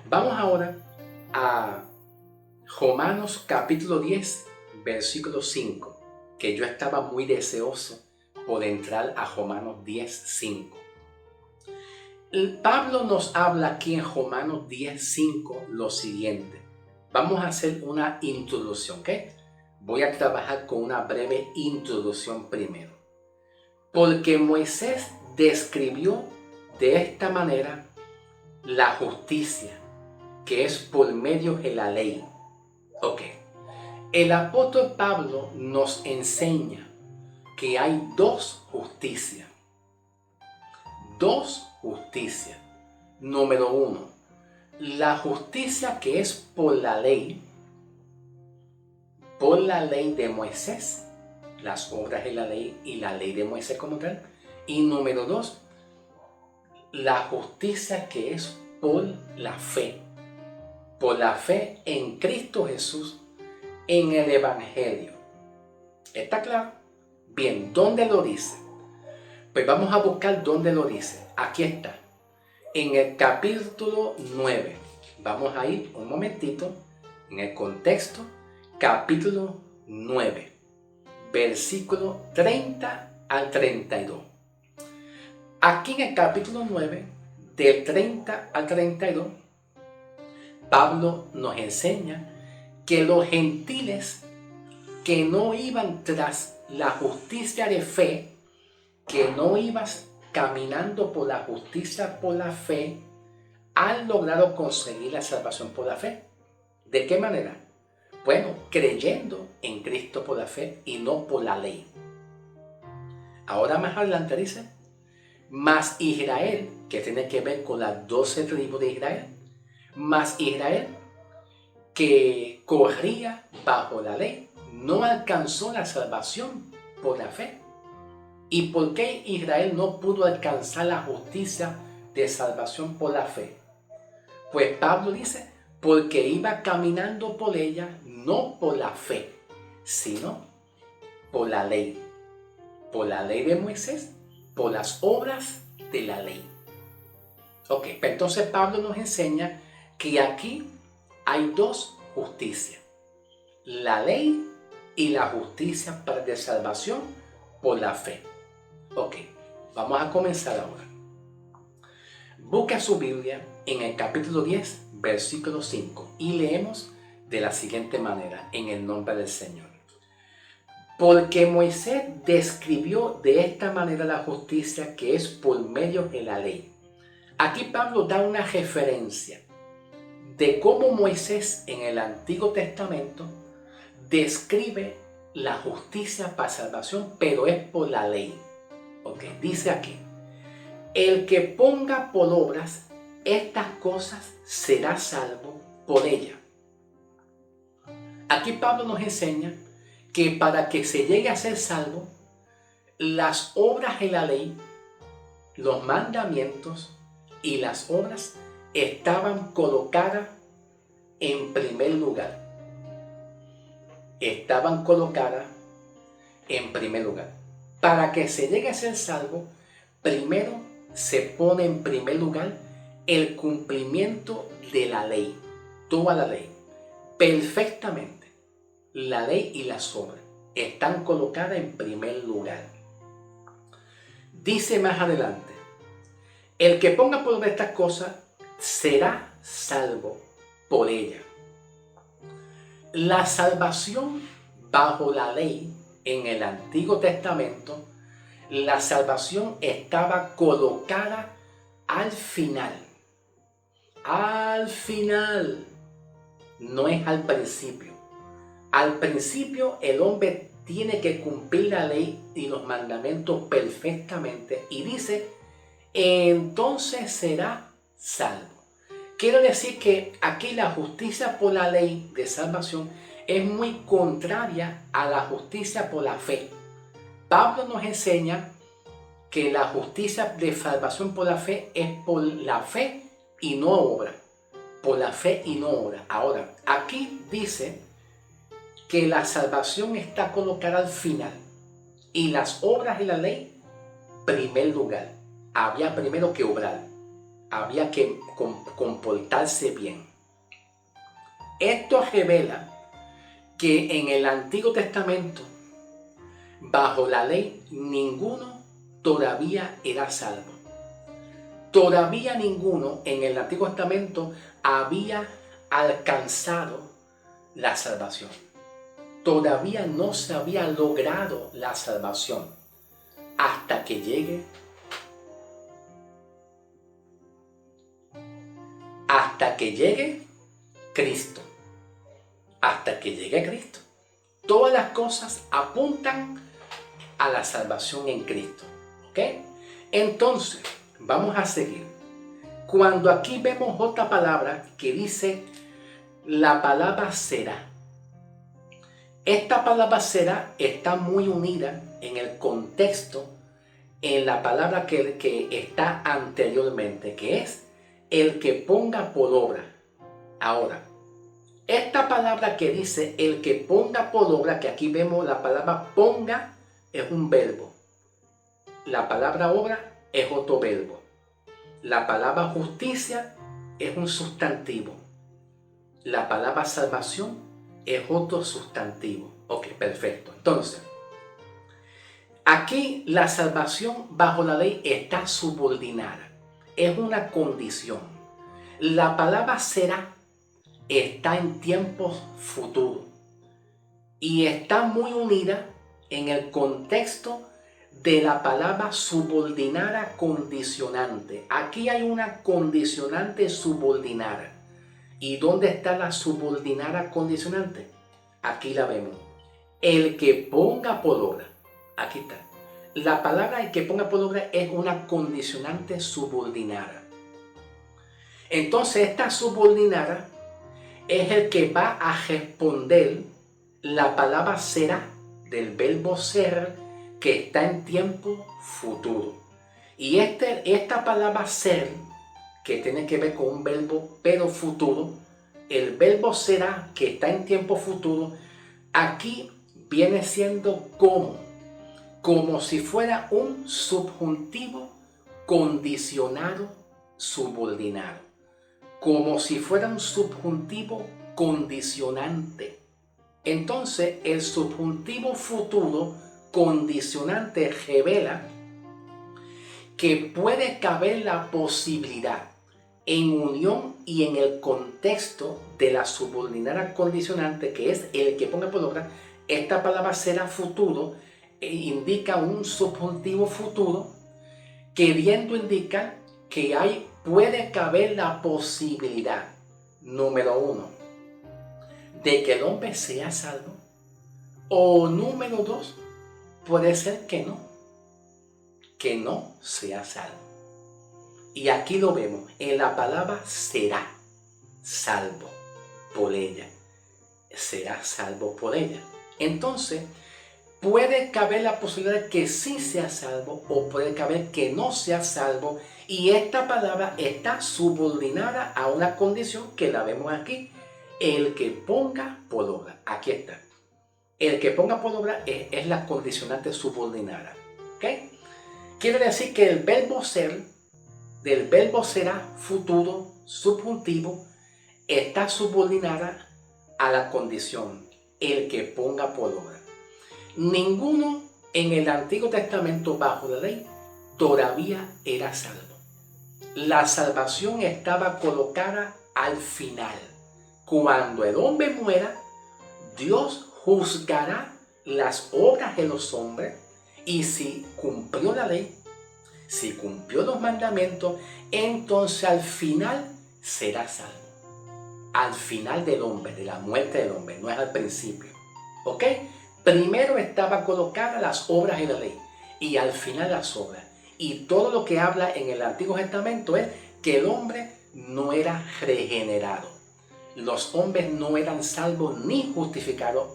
Vamos ahora a Romanos capítulo 10, versículo 5, que yo estaba muy deseoso por entrar a Romanos 10, 5. Pablo nos habla aquí en Romanos 10, 5 lo siguiente. Vamos a hacer una introducción, ¿ok? Voy a trabajar con una breve introducción primero. Porque Moisés describió de esta manera la justicia, que es por medio de la ley. Ok. El apóstol Pablo nos enseña que hay dos justicias. Dos justicias. Número uno, la justicia que es por la ley de Moisés, las obras de la ley y la ley de Moisés como tal. Y número dos, la justicia que es por la fe en Cristo Jesús, en el Evangelio. ¿Está claro? Bien, ¿dónde lo dice? Pues vamos a buscar dónde lo dice. Aquí está, en el capítulo 9. Vamos a ir un momentito en el contexto, capítulo 9, versículo 30 al 32. Aquí en el capítulo 9, del 30 al 32, Pablo nos enseña que los gentiles que no iban tras la justicia de fe, que no iban caminando por la justicia por la fe, han logrado conseguir la salvación por la fe. ¿De qué manera? Bueno, creyendo en Cristo por la fe y no por la ley. Ahora más adelante dice, mas Israel, que tiene que ver con las 12 tribus de Israel, mas Israel, que corría bajo la ley, no alcanzó la salvación por la fe. ¿Y por qué Israel no pudo alcanzar la justicia de salvación por la fe? Pues Pablo dice, porque iba caminando por ella, no por la fe, sino por la ley de Moisés, por las obras de la ley. Ok, pero entonces Pablo nos enseña que aquí hay dos justicias, la ley y la justicia de salvación por la fe. Ok, vamos a comenzar ahora. Busca su Biblia en el capítulo 10, versículo 5 y leemos de la siguiente manera, en el nombre del Señor. Porque Moisés describió de esta manera la justicia que es por medio de la ley. Aquí Pablo da una referencia de cómo Moisés en el Antiguo Testamento describe la justicia para salvación, pero es por la ley. Okay, dice aquí, el que ponga por obras estas cosas será salvo por ella. Aquí Pablo nos enseña que para que se llegue a ser salvo, las obras de la ley, los mandamientos y las obras estaban colocadas en primer lugar. Estaban colocadas en primer lugar. Para que se llegue a ser salvo, primero se pone en primer lugar el cumplimiento de la ley, toda la ley, perfectamente. La ley y las obras están colocadas en primer lugar. Dice más adelante, el que ponga por obra estas cosas será salvo por ella. La salvación bajo la ley en el Antiguo Testamento, la salvación estaba colocada al final. Al final, no es al principio. Al principio el hombre tiene que cumplir la ley y los mandamientos perfectamente y dice, entonces será salvo. Quiero decir que aquí la justicia por la ley de salvación es muy contraria a la justicia por la fe. Pablo nos enseña que la justicia de salvación por la fe es por la fe y no obra. Por la fe y no obra. Ahora, aquí dice que la salvación está colocada al final y las obras de la ley, primer lugar. Había primero que obrar. había que comportarse bien. Esto revela que en el Antiguo Testamento, bajo la ley, ninguno todavía era salvo. Todavía ninguno en el Antiguo Testamento había alcanzado la salvación. Todavía no se había logrado la salvación hasta que llegue Cristo. Hasta que llegue Cristo. Todas las cosas apuntan a la salvación en Cristo. ¿Ok? Entonces, vamos a seguir. Cuando aquí vemos otra palabra que dice la palabra será. Esta palabra será está muy unida en el contexto en la palabra que está anteriormente, que es el que ponga por obra. Ahora, esta palabra que dice el que ponga por obra, que aquí vemos la palabra ponga, es un verbo. La palabra obra es otro verbo. La palabra justicia es un sustantivo. La palabra salvación es otro sustantivo. Ok, perfecto. Entonces, aquí la salvación bajo la ley está subordinada. Es una condición. La palabra será está en tiempos futuros y está muy unida en el contexto de la palabra subordinada condicionante. Aquí hay una condicionante subordinada. ¿Y dónde está la subordinada condicionante? Aquí la vemos. El que ponga por obra. Aquí está. La palabra el que ponga por obra es una condicionante subordinada. Entonces esta subordinada es el que va a responder la palabra será del verbo ser que está en tiempo futuro. Y esta palabra ser, que tiene que ver con un verbo pero futuro, el verbo será que está en tiempo futuro, aquí viene siendo como si fuera un subjuntivo condicionado subordinado. Como si fuera un subjuntivo condicionante. Entonces, el subjuntivo futuro condicionante revela que puede caber la posibilidad en unión y en el contexto de la subordinada condicionante, que es el que ponga por obra. Esta palabra será futuro, indica un subjuntivo futuro, queriendo indicar que puede caber la posibilidad, número uno, de que el hombre sea salvo, o número dos, puede ser que no sea salvo. Y aquí lo vemos en la palabra será salvo por ella. Será salvo por ella. Entonces, puede caber la posibilidad de que sí sea salvo o puede caber que no sea salvo. Y esta palabra está subordinada a una condición que la vemos aquí. El que ponga por obra. Aquí está. El que ponga por obra es la condicionante subordinada. ¿Ok? Quiere decir que el verbo ser, del verbo será futuro subjuntivo, está subordinada a la condición. El que ponga por obra. Ninguno en el Antiguo Testamento bajo la ley todavía era salvo. La salvación estaba colocada al final. Cuando el hombre muera, Dios juzgará las obras de los hombres y si cumplió la ley, si cumplió los mandamientos, entonces al final será salvo. Al final del hombre, de la muerte del hombre, no es al principio. ¿Ok? Primero estaba colocadas las obras de la ley y al final las obras. Y todo lo que habla en el Antiguo Testamento es que el hombre no era regenerado. Los hombres no eran salvos ni justificados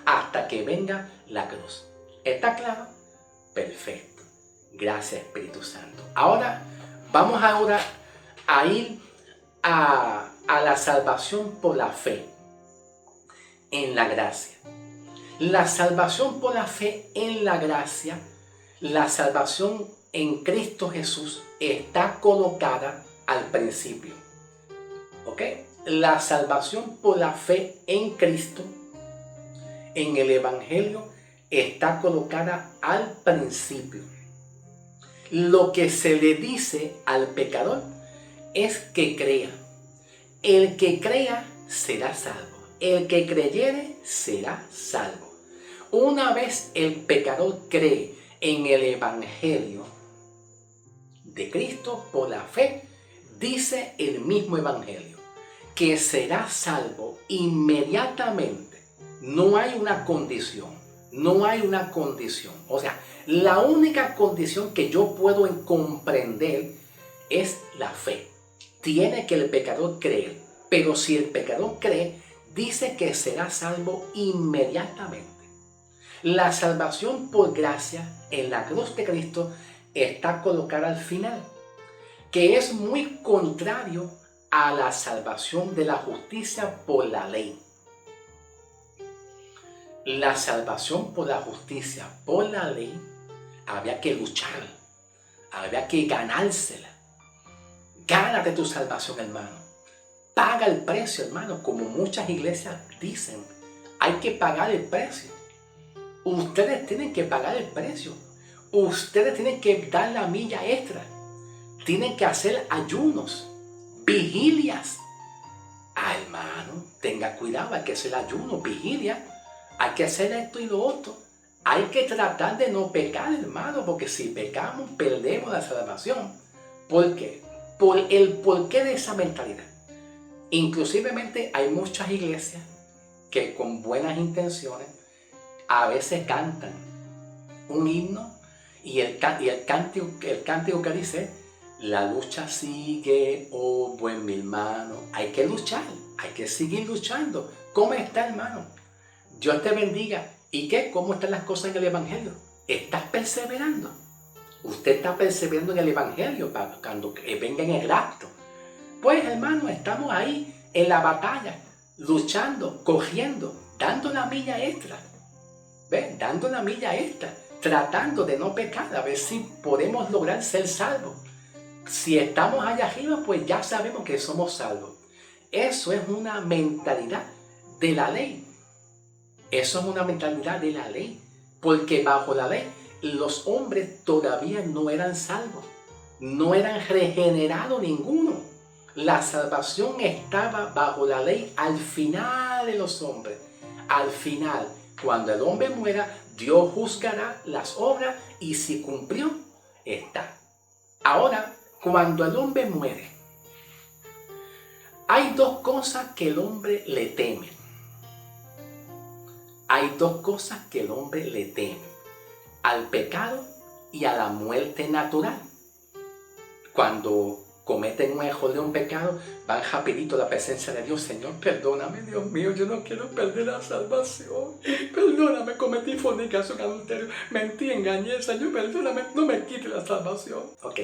hasta que venga la cruz. ¿Está claro? Perfecto. Gracias, Espíritu Santo. Ahora vamos a ir a la salvación por la fe en la gracia. La salvación por la fe en la gracia, la salvación en Cristo Jesús está colocada al principio. ¿Ok? La salvación por la fe en Cristo, en el Evangelio, está colocada al principio. Lo que se le dice al pecador es que crea. El que crea será salvo. El que creyere será salvo. Una vez el pecador cree en el Evangelio de Cristo por la fe, dice el mismo Evangelio que será salvo inmediatamente. No hay una condición. No hay una condición. O sea, la única condición que yo puedo comprender es la fe. Tiene que el pecador creer. Pero si el pecador cree, dice que será salvo inmediatamente. La salvación por gracia en la cruz de Cristo está colocada al final, que es muy contrario a la salvación de la justicia por la ley. La salvación por la justicia por la ley había que luchar, había que ganársela. Gánate tu salvación, hermano. Paga el precio, hermano, como muchas iglesias dicen. Hay que pagar el precio. Ustedes tienen que pagar el precio. Ustedes tienen que dar la milla extra. Tienen que hacer ayunos, vigilias. Hermano, tenga cuidado, hay que hacer ayunos, vigilia. Hay que hacer esto y lo otro. Hay que tratar de no pecar, hermano, porque si pecamos, perdemos la salvación. ¿Por qué? Por el porqué de esa mentalidad. Inclusivemente hay muchas iglesias que con buenas intenciones a veces cantan un himno y el cántico que dice: la lucha sigue, oh buen mi hermano. Hay que luchar, hay que seguir luchando. ¿Cómo está, hermano? Dios te bendiga. ¿Y qué? ¿Cómo están las cosas en el Evangelio? ¿Estás perseverando? Usted está perseverando en el Evangelio para cuando venga en el rapto. Pues, hermano, estamos ahí en la batalla, luchando, cogiendo, dando la milla extra. ¿Ves? Dando la milla extra, tratando de no pecar, a ver si podemos lograr ser salvos. Si estamos allá arriba, pues ya sabemos que somos salvos. Eso es una mentalidad de la ley. Eso es una mentalidad de la ley. Porque bajo la ley, los hombres todavía no eran salvos. No eran regenerados ninguno. La salvación estaba bajo la ley al final de los hombres. Al final, cuando el hombre muera, Dios juzgará las obras y si cumplió, está. Ahora, cuando el hombre muere, hay dos cosas que el hombre le teme. Hay dos cosas que el hombre le teme: al pecado y a la muerte natural. Cuando cometen un error de un pecado, van rapidito a la presencia de Dios. Señor, perdóname, Dios mío, yo no quiero perder la salvación. Perdóname, cometí fornicación, adulterio, mentí, engañé. Señor, perdóname, no me quite la salvación. Ok.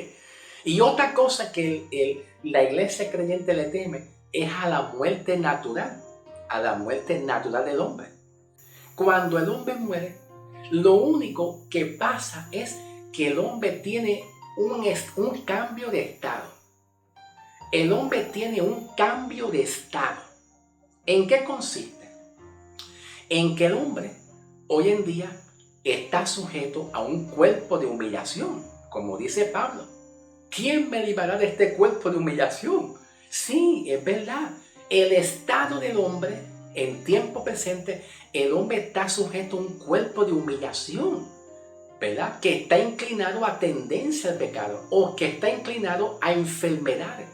Y otra cosa que la iglesia creyente le teme es a la muerte natural. A la muerte natural del hombre. Cuando el hombre muere, lo único que pasa es que el hombre tiene un cambio de estado. El hombre tiene un cambio de estado. ¿En qué consiste? En que el hombre hoy en día está sujeto a un cuerpo de humillación, como dice Pablo. ¿Quién me librará de este cuerpo de humillación? Sí, es verdad. El estado del hombre, en tiempo presente, el hombre está sujeto a un cuerpo de humillación, ¿verdad? Que está inclinado a tendencia al pecado o que está inclinado a enfermedades,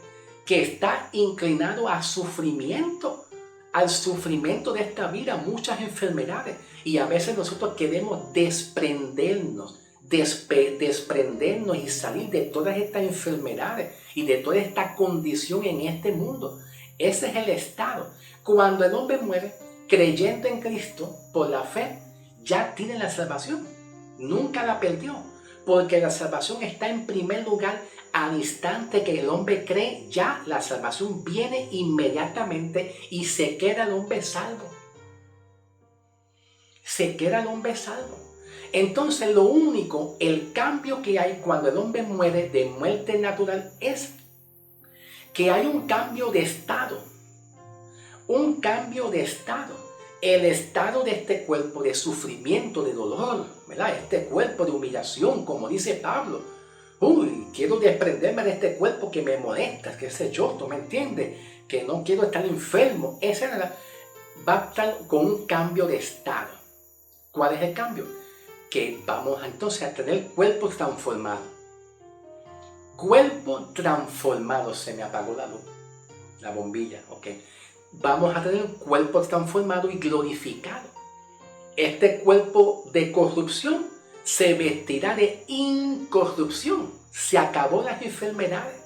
que está inclinado a sufrimiento, al sufrimiento de esta vida, muchas enfermedades. Y a veces nosotros queremos desprendernos y salir de todas estas enfermedades y de toda esta condición en este mundo. Ese es el estado. Cuando el hombre muere, creyendo en Cristo por la fe, ya tiene la salvación. Nunca la perdió, porque la salvación está en primer lugar. Al instante que el hombre cree, ya la salvación viene inmediatamente y se queda el hombre salvo. Se queda el hombre salvo. Entonces lo único, el cambio que hay cuando el hombre muere de muerte natural es que hay un cambio de estado. Un cambio de estado. El estado de este cuerpo de sufrimiento, de dolor, ¿verdad? Este cuerpo de humillación, como dice Pablo. Uy, quiero desprenderme de este cuerpo que me molesta, que ese yo, ¿tú me entiendes? Que no quiero estar enfermo. Ese va a estar con un cambio de estado. ¿Cuál es el cambio? Que vamos entonces a tener cuerpo transformado. Cuerpo transformado. Se me apagó la luz, la bombilla, ok. Vamos a tener un cuerpo transformado y glorificado. Este cuerpo de corrupción se vestirá de incorrupción. Se acabó las enfermedades.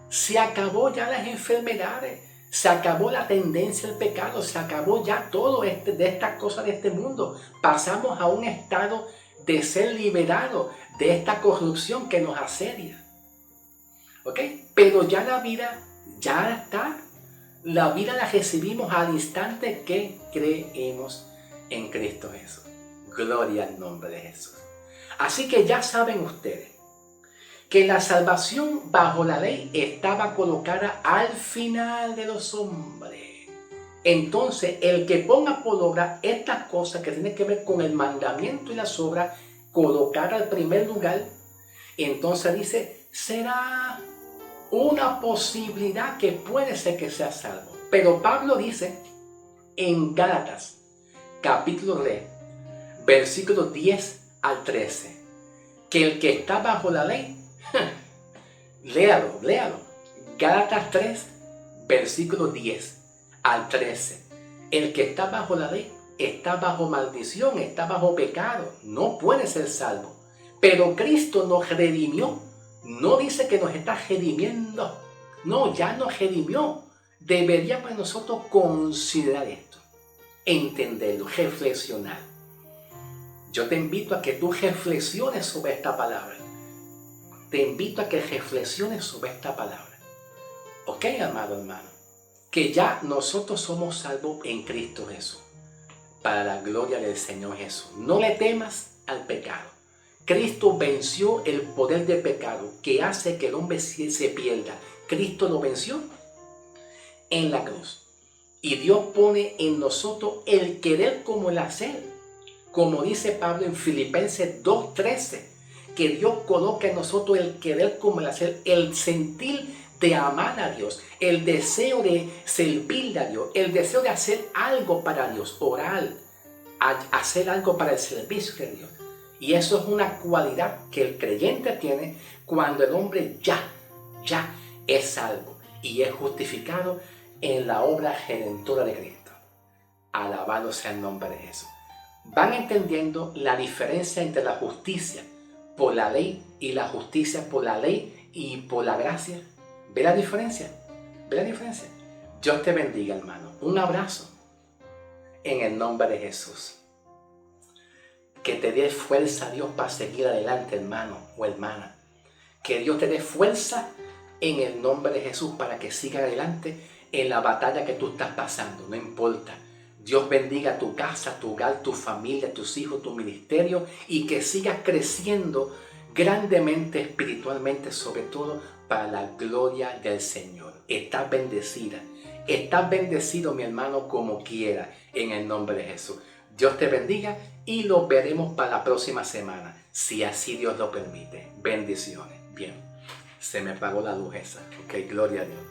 Se acabó ya las enfermedades. Se acabó la tendencia al pecado. Se acabó ya todo de estas cosas de este mundo. Pasamos a un estado de ser liberados de esta corrupción que nos asedia. ¿Ok? Pero ya la vida ya está. La vida la recibimos al instante que creemos en Cristo Jesús. Gloria al nombre de Jesús. Así que ya saben ustedes que la salvación bajo la ley estaba colocada al final de los hombres. Entonces, el que ponga por obra estas cosas que tienen que ver con el mandamiento y las obras, colocar al primer lugar, entonces dice, será una posibilidad que puede ser que sea salvo. Pero Pablo dice en Gálatas, capítulo 3, versículos 10 al 13, que el que está bajo la ley, léalo. Gálatas 3, versículos 10 al 13. El que está bajo la ley está bajo maldición, está bajo pecado, no puede ser salvo. Pero Cristo nos redimió. No dice que nos está redimiendo. No, ya nos redimió. Deberíamos nosotros considerar esto, entenderlo, reflexionar. Yo te invito a que tú reflexiones sobre esta palabra. Te invito a que reflexiones sobre esta palabra. ¿Ok, amado hermano? Que ya nosotros somos salvos en Cristo Jesús, para la gloria del Señor Jesús. No le temas al pecado. Cristo venció el poder del pecado que hace que el hombre se pierda. Cristo lo venció en la cruz. Y Dios pone en nosotros el querer como el hacer. Como dice Pablo en Filipenses 2:13, que Dios coloca en nosotros el querer como el hacer, el sentir de amar a Dios, el deseo de servirle a Dios, el deseo de hacer algo para Dios, orar, hacer algo para el servicio de Dios. Y eso es una cualidad que el creyente tiene cuando el hombre ya es salvo y es justificado en la obra redentora de Cristo. Alabado sea el nombre de Jesús. Van entendiendo la diferencia entre la justicia por la ley y la justicia por la ley y por la gracia. ¿Ve la diferencia? ¿Ve la diferencia? Dios te bendiga, hermano. Un abrazo en el nombre de Jesús. Que te dé fuerza, Dios, para seguir adelante, hermano o hermana. Que Dios te dé fuerza en el nombre de Jesús para que sigas adelante en la batalla que tú estás pasando. No importa. Dios bendiga tu casa, tu hogar, tu familia, tus hijos, tu ministerio y que sigas creciendo grandemente espiritualmente, sobre todo para la gloria del Señor. Estás bendecida. Estás bendecido, mi hermano, como quiera, en el nombre de Jesús. Dios te bendiga y los veremos para la próxima semana, si así Dios lo permite. Bendiciones. Bien, se me apagó la luz esa. Ok, gloria a Dios.